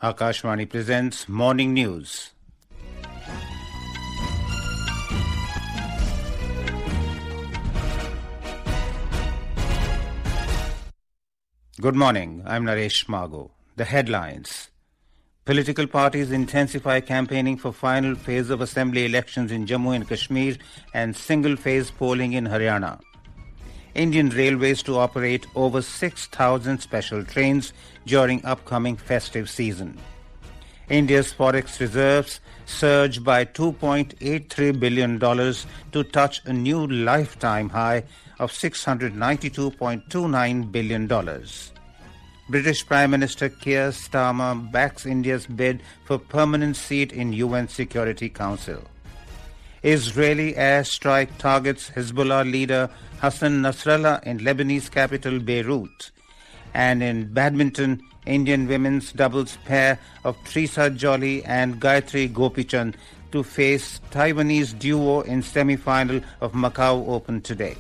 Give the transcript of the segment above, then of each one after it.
Akashvani presents Morning News. Good morning, I'm Naresh Mago. The headlines. Political parties intensify campaigning for final phase of assembly elections in Jammu and Kashmir and single-phase polling in Haryana. Indian Railways to operate over 6,000 special trains during upcoming festive season. India's forex reserves surge by $2.83 billion to touch a new lifetime high of $692.29 billion. British Prime Minister Keir Starmer backs India's bid for permanent seat in UN Security Council. Israeli airstrike targets Hezbollah leader Hassan Nasrallah in Lebanese capital Beirut. And in badminton, Indian women's doubles pair of Treesa and Gayatri Gopichand to face Taiwanese duo in semi-final of Macau Open today.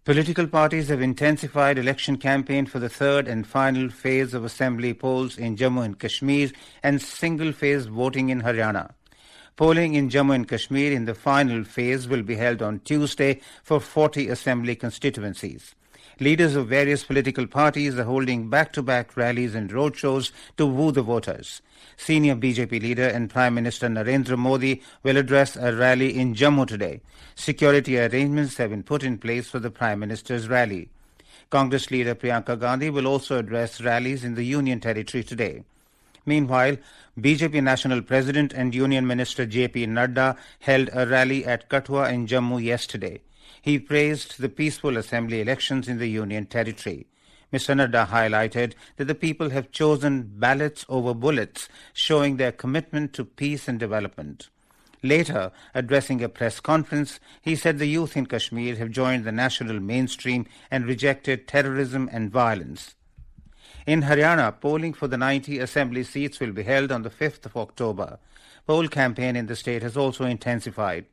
Political parties have intensified election campaign for the third and final phase of assembly polls in Jammu and Kashmir and single-phase voting in Haryana. Polling in Jammu and Kashmir in the final phase will be held on Tuesday for 40 assembly constituencies. Leaders of various political parties are holding back-to-back rallies and roadshows to woo the voters. Senior BJP leader and Prime Minister Narendra Modi will address a rally in Jammu today. Security arrangements have been put in place for the Prime Minister's rally. Congress leader Priyanka Gandhi will also address rallies in the Union Territory today. Meanwhile, BJP National President and Union Minister J.P. Nadda held a rally at Kathua in Jammu yesterday. He praised the peaceful assembly elections in the Union Territory. Mr. Nadda highlighted that the people have chosen ballots over bullets, showing their commitment to peace and development. Later, addressing a press conference, he said the youth in Kashmir have joined the national mainstream and rejected terrorism and violence. In Haryana, polling for the 90 assembly seats will be held on the 5th of October. Poll campaign in the state has also intensified.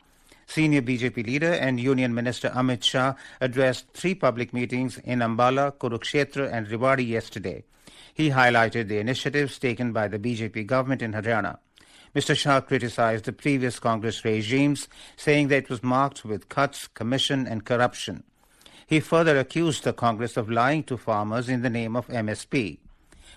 Senior BJP leader and Union Minister Amit Shah addressed 3 public meetings in Ambala, Kurukshetra and Rewari yesterday. He highlighted the initiatives taken by the BJP government in Haryana. Mr. Shah criticized the previous Congress regimes, saying that it was marked with cuts, commission and corruption. He further accused the Congress of lying to farmers in the name of MSP.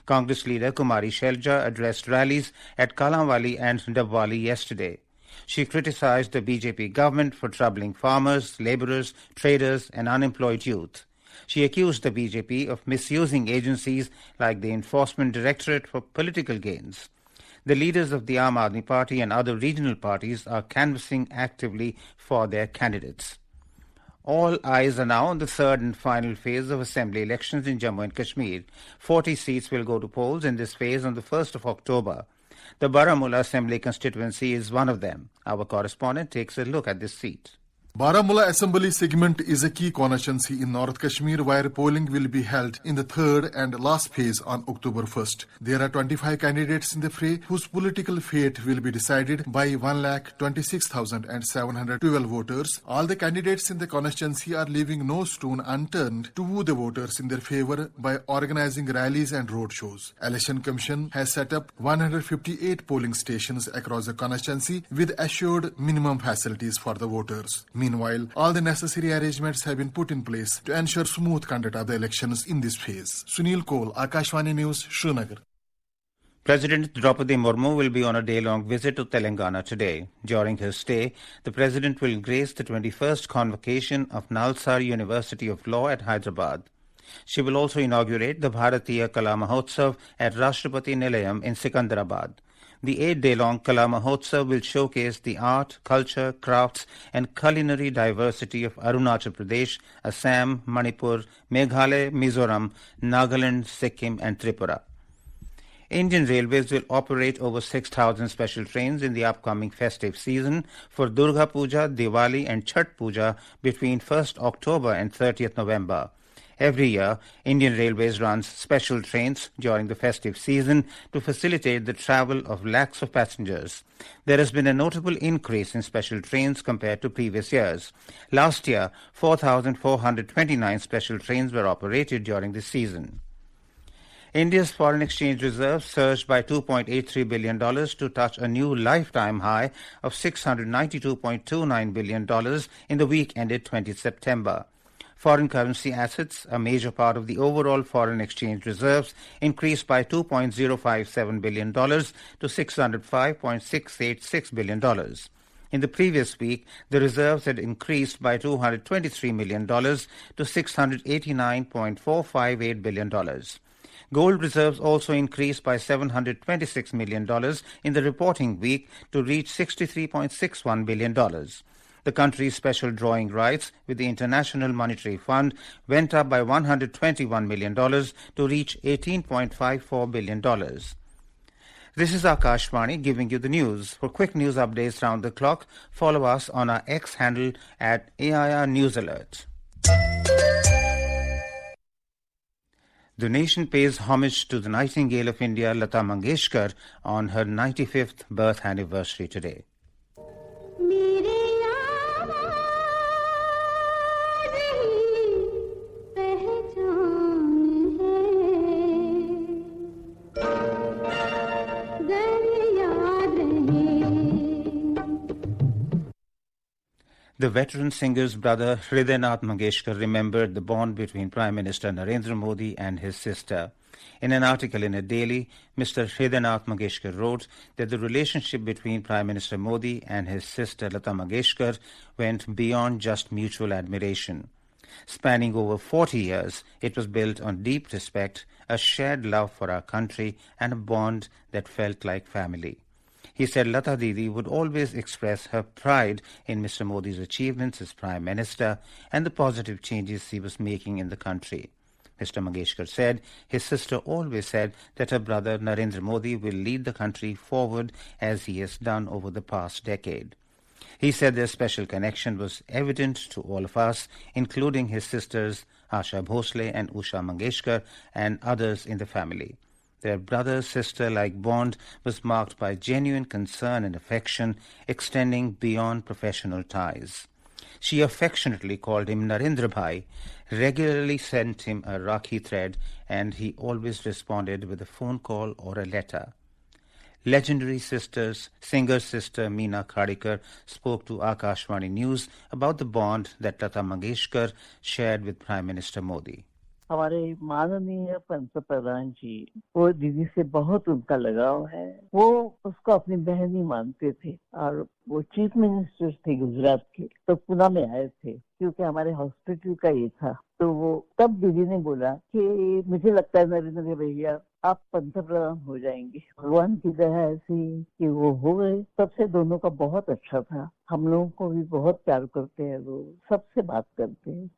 Congress leader Kumari Shelja addressed rallies at Kalanwali and Dabwali yesterday. She criticized the BJP government for troubling farmers, laborers, traders and unemployed youth. She accused the BJP of misusing agencies like the Enforcement Directorate for political gains. The leaders of the Aam Aadmi Party and other regional parties are canvassing actively for their candidates. All eyes are now on the third and final phase of assembly elections in Jammu and Kashmir. 40 seats will go to polls in this phase on the 1st of October. The Baramulla Assembly constituency is one of them. Our correspondent takes a look at this seat. Baramulla Assembly segment is a key constituency in North Kashmir where polling will be held in the third and last phase on October 1st. There are 25 candidates in the fray whose political fate will be decided by 126,712 voters. All the candidates in the constituency are leaving no stone unturned to woo the voters in their favor by organizing rallies and roadshows. Election Commission has set up 158 polling stations across the constituency with assured minimum facilities for the voters. Meanwhile, all the necessary arrangements have been put in place to ensure smooth conduct of the elections in this phase. Sunil Kohl, Akashvani News, Srinagar. President Draupadi Murmu will be on a day-long visit to Telangana today. During her stay, the President will grace the 21st convocation of Nalsar University of Law at Hyderabad. She will also inaugurate the Bharatiya Kala Mahotsav at Rashtrapati Nilayam in Sikandarabad. The 8-day-long Kala Mahotsav will showcase the art, culture, crafts and culinary diversity of Arunachal Pradesh, Assam, Manipur, Meghalaya, Mizoram, Nagaland, Sikkim and Tripura. Indian Railways will operate over 6,000 special trains in the upcoming festive season for Durga Puja, Diwali and Chhath Puja between 1st October and 30th November. Every year, Indian Railways runs special trains during the festive season to facilitate the travel of lakhs of passengers. There has been a notable increase in special trains compared to previous years. Last year, 4,429 special trains were operated during this season. India's foreign exchange reserves surged by $2.83 billion to touch a new lifetime high of $692.29 billion in the week ended 20 September. Foreign currency assets, a major part of the overall foreign exchange reserves, increased by $2.057 billion to $605.686 billion. In the previous week, the reserves had increased by $223 million to $689.458 billion. Gold reserves also increased by $726 million in the reporting week to reach $63.61 billion. The country's special drawing rights with the International Monetary Fund went up by $121 million to reach $18.54 billion. This is Akashvani giving you the news. For quick news updates round the clock, follow us on our X handle at AIR News Alert. The nation pays homage to the Nightingale of India, Lata Mangeshkar, on her 95th birth anniversary today. The veteran singer's brother Hridaynath Mangeshkar remembered the bond between Prime Minister Narendra Modi and his sister. In an article in a daily, Mr. Hridaynath Mangeshkar wrote that the relationship between Prime Minister Modi and his sister Lata Mangeshkar went beyond just mutual admiration. Spanning over 40 years, it was built on deep respect, a shared love for our country, and a bond that felt like family. He said Lata Didi would always express her pride in Mr. Modi's achievements as Prime Minister and the positive changes he was making in the country. Mr. Mangeshkar said his sister always said that her brother Narendra Modi will lead the country forward as he has done over the past decade. He said their special connection was evident to all of us, including his sisters Asha Bhosle and Usha Mangeshkar and others in the family. Their brother-sister-like bond was marked by genuine concern and affection extending beyond professional ties. She affectionately called him Narendra Bhai, regularly sent him a Rakhi thread, and he always responded with a phone call or a letter. Legendary singer-sister Meena Khadikar spoke to Akashvani News about the bond that Lata Mangeshkar shared with Prime Minister Modi. हमारे माननीय पंतप्रधान जी, वो दीदी से बहुत उनका लगाव है। वो उसको अपनी बहन ही मानते थे और वो चीफ मिनिस्टर थे गुजरात के, तो पुणे में आए थे क्योंकि हमारे हॉस्पिटल का ये था। तो वो तब दीदी ने बोला कि मुझे लगता है नरेंद्र भैया आप पंतप्रधान हो जाएंगे। भगवान की दया ऐसी कि वो हो गए। तब से दोनों का बहुत अच्छा था। हम लोगों को भी बहुत प्यार करते हैं, वो सबसे बात करते हैं।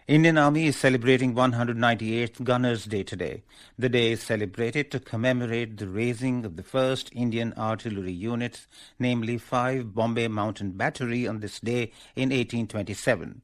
Indian Army is celebrating 198th Gunners Day today. The day is celebrated to commemorate the raising of the first Indian artillery unit, namely 5 Bombay Mountain Battery, on this day in 1827.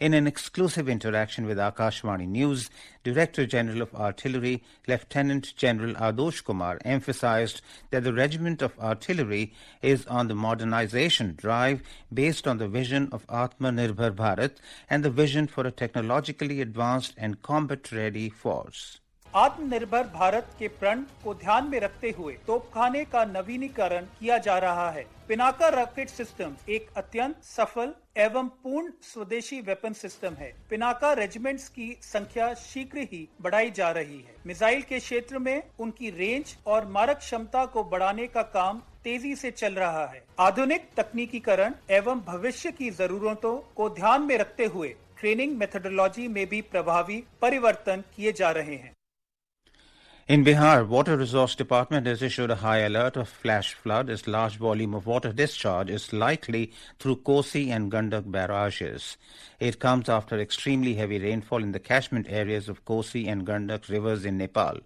In an exclusive interaction with Akashvani News, Director General of Artillery, Lieutenant General Adosh Kumar, emphasized that the Regiment of Artillery is on the modernization drive based on the vision of Atmanirbhar Bharat and the vision for a technologically advanced and combat-ready force. आत्मनिर्भर भारत के प्रण को ध्यान में रखते हुए तोपखाने का नवीनीकरण किया जा रहा है। पिनाका रॉकेट सिस्टम एक अत्यंत सफल एवं पूर्ण स्वदेशी वेपन सिस्टम है। पिनाका रेजिमेंट्स की संख्या शीघ्र ही बढ़ाई जा रही है। मिसाइल के क्षेत्र में उनकी रेंज और मारक क्षमता को बढ़ाने का काम तेजी से चल रहा है। आधुनिक तकनीकीकरण एवं भविष्य की जरूरतों को ध्यान में रखते हुए ट्रेनिंग मेथोडोलॉजी में भी प्रभावी परिवर्तन किए जा रहे हैं। In Bihar, Water Resource Department has issued a high alert of flash flood as large volume of water discharge is likely through Kosi and Gandak barrages. It comes after extremely heavy rainfall in the catchment areas of Kosi and Gandak rivers in Nepal.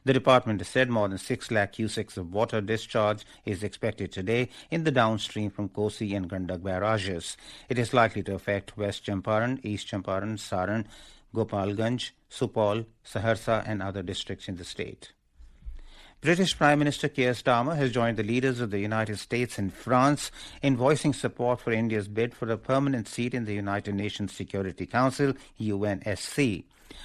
The department has said more than 6 lakh cusecs of water discharge is expected today in the downstream from Kosi and Gandak barrages. It is likely to affect West Champaran, East Champaran, Saran, Gopalganj, Supal, Saharsa and other districts in the state. British Prime Minister Keir Starmer has joined the leaders of the United States and France in voicing support for India's bid for a permanent seat in the United Nations Security Council, UNSC.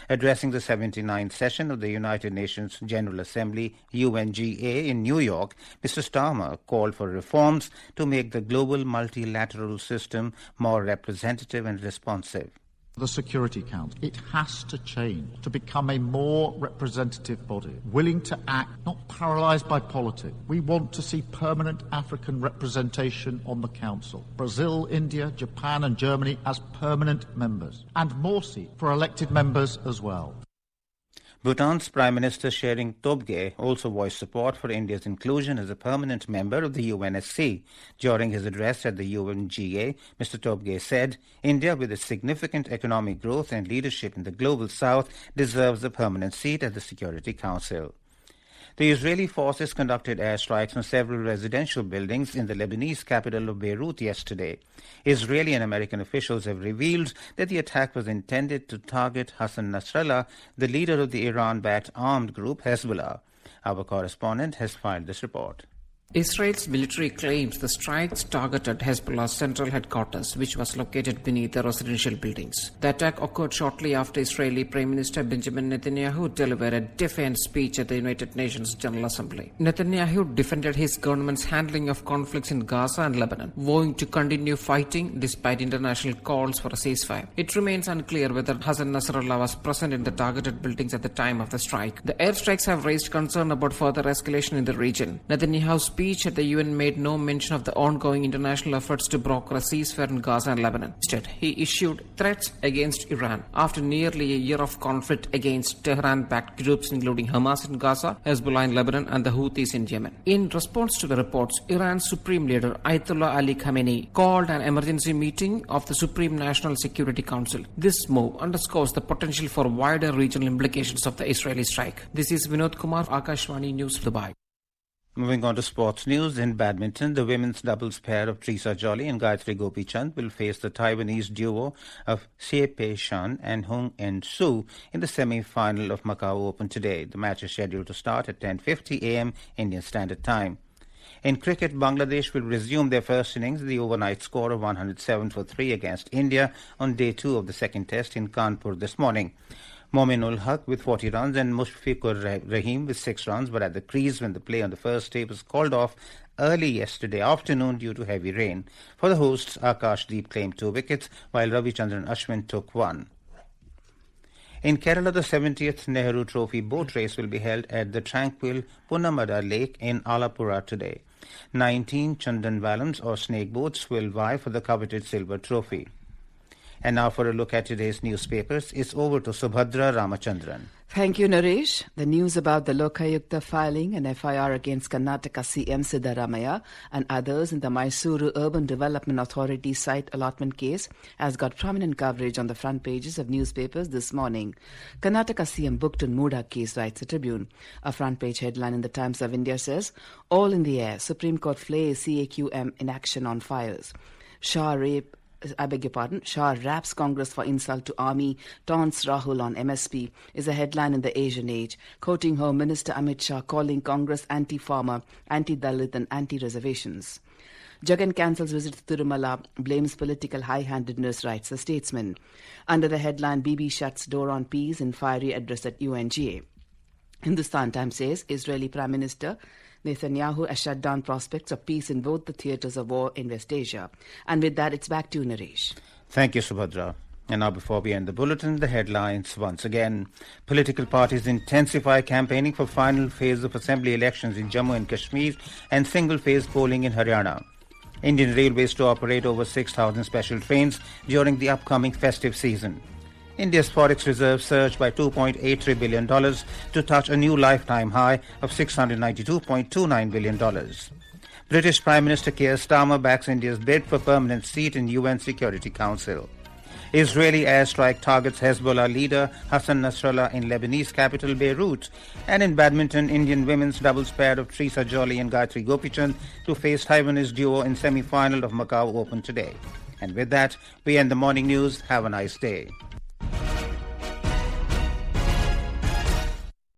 Addressing the 79th session of the United Nations General Assembly, UNGA, in New York, Mr. Starmer called for reforms to make the global multilateral system more representative and responsive. The Security Council, it has to change to become a more representative body, willing to act, not paralysed by politics. We want to see permanent African representation on the Council. Brazil, India, Japan and Germany as permanent members, and more seats for elected members as well. Bhutan's Prime Minister Tshering Tobgay also voiced support for India's inclusion as a permanent member of the UNSC. During his address at the UNGA, Mr. Tobgay said, India, with its significant economic growth and leadership in the global south, deserves a permanent seat at the Security Council. The Israeli forces conducted airstrikes on several residential buildings in the Lebanese capital of Beirut yesterday. Israeli and American officials have revealed that the attack was intended to target Hassan Nasrallah, the leader of the Iran-backed armed group Hezbollah. Our correspondent has filed this report. Israel's military claims the strikes targeted Hezbollah's central headquarters, which was located beneath the residential buildings. The attack occurred shortly after Israeli Prime Minister Benjamin Netanyahu delivered a defiant speech at the United Nations General Assembly. Netanyahu defended his government's handling of conflicts in Gaza and Lebanon, vowing to continue fighting despite international calls for a ceasefire. It remains unclear whether Hassan Nasrallah was present in the targeted buildings at the time of the strike. The airstrikes have raised concern about further escalation in the region. Netanyahu's speech at the UN made no mention of the ongoing international efforts to broker a ceasefire in Gaza and Lebanon. Instead, he issued threats against Iran after nearly a year of conflict against Tehran-backed groups including Hamas in Gaza, Hezbollah in Lebanon and the Houthis in Yemen. In response to the reports, Iran's Supreme Leader Ayatollah Ali Khamenei called an emergency meeting of the Supreme National Security Council. This move underscores the potential for wider regional implications of the Israeli strike. This is Vinod Kumar, Akashvani News, Dubai. Moving on to sports news, in badminton, the women's doubles pair of Treesa Jolly and Gayatri Gopichand will face the Taiwanese duo of Xie Pei-shan and Hung En-soo in the semi-final of Macau Open today. The match is scheduled to start at 10:50 a.m. Indian Standard Time. In cricket, Bangladesh will resume their first innings with the overnight score of 107 for 3 against India on day 2 of the second test in Kanpur this morning. Mominul Haq with 40 runs and Mushfiqur Rahim with 6 runs were at the crease when the play on the first day was called off early yesterday afternoon due to heavy rain. For the hosts, Akashdeep claimed 2 wickets while Ravichandran Ashwin took 1. In Kerala, the 70th Nehru Trophy boat race will be held at the tranquil Punnamada Lake in Alapura today. 19 Chandan Vallums or snake boats will vie for the coveted silver trophy. And now for a look at today's newspapers, it's over to Subhadra Ramachandran. Thank you, Naresh. The news about the Lokayukta filing an FIR against Karnataka CM Siddaramaiah and others in the Mysuru Urban Development Authority site allotment case has got prominent coverage on the front pages of newspapers this morning. Karnataka CM booked on Muda case, writes the Tribune. A front page headline in the Times of India says, all in the air, Supreme Court flays CAQM in action on fires. Shah raps Congress for insult to army, taunts Rahul on MSP is a headline in the Asian Age, quoting Home Minister Amit Shah calling Congress anti-farmer, anti-Dalit and anti-reservations. Jagan cancels visit to Tirumala, blames political high-handedness, writes the Statesman. Under the headline, Bibi shuts door on peace in fiery address at UNGA. Hindustan Times says Israeli Prime Minister Netanyahu has shut down prospects of peace in both the theatres of war in West Asia. And with that, it's back to Naresh. Thank you, Subhadra. And now before we end the bulletin, the headlines once again. Political parties intensify campaigning for final phase of assembly elections in Jammu and Kashmir and single-phase polling in Haryana. Indian Railways to operate over 6,000 special trains during the upcoming festive season. India's forex reserves surged by $2.83 billion to touch a new lifetime high of $692.29 billion. British Prime Minister Keir Starmer backs India's bid for permanent seat in UN Security Council. Israeli airstrike targets Hezbollah leader Hassan Nasrallah in Lebanese capital Beirut. And in badminton, Indian women's doubles pair of Treesa and Gayatri Gopichand to face Taiwanese duo in semi-final of Macau Open today. And with that, we end the morning news. Have a nice day.